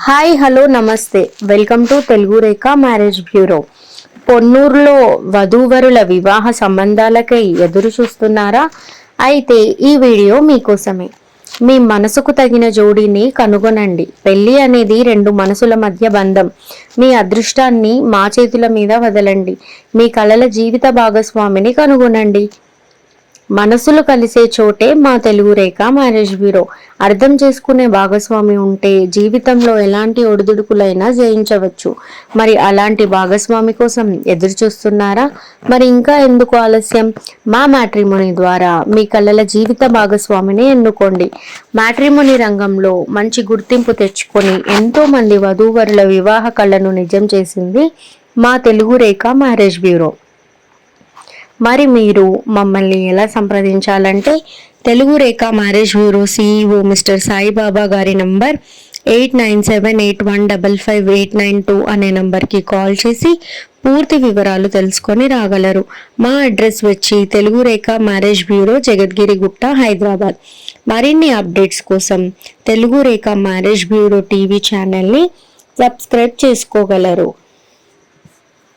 Hi hello నమస్తే, welcome to Telugu Rekha marriage bureau. పొన్నూరులో వధూవరుల వివాహ సంబంధాలకై ఎదురు చూస్తున్నారా? అయితే ఈ వీడియో మీకోసమే. మీ మనసుకు తగిన జోడీని కనుగొనండి. పెళ్లి అనేది రెండు మనసుల మధ్య బంధం. మీ అదృష్టాన్ని మా చేతుల మీద వదలండి. మీ కలల జీవిత భాగస్వామిని కనుగొనండి. మనసులు కలిసే చోటే మా తెలుగు రేఖ మ్యారేజ్ బ్యూరో. అర్థం చేసుకునే భాగస్వామి ఉంటే జీవితంలో ఎలాంటి ఒడిదుడుకులైనా జయించవచ్చు. మరి అలాంటి భాగస్వామి కోసం ఎదురు చూస్తున్నారా? మరి ఇంకా ఎందుకు ఆలస్యం? మా మ్యాట్రిమోనీ ద్వారా మీ కలల జీవిత భాగస్వామిని ఎన్నుకోండి. మ్యాట్రిమోనీ రంగంలో మంచి గుర్తింపు తెచ్చుకొని ఎంతో మంది వధూవరుల వివాహ కళను నిజం చేసింది మా తెలుగు రేఖ మ్యారేజ్ బ్యూరో. మరి మీరు మమ్మల్ని ఎలా సంప్రదించాలంటే Telugu Rekha marriage bureau CEO mister Saibaba గారి నంబర్ 8978155892 అనే నంబర్కి కాల్ చేసి పూర్తి వివరాలు తెలుసుకొని రాగలరు. మా అడ్రస్ వచ్చి తెలుగు రేఖ మ్యారేజ్ బ్యూరో, జగద్గిరి గుట్ట, హైదరాబాద్. మరిన్ని అప్డేట్స్ కోసం Telugu Rekha marriage bureau TV ఛానల్ని సబ్స్క్రైబ్ చేసుకోగలరు.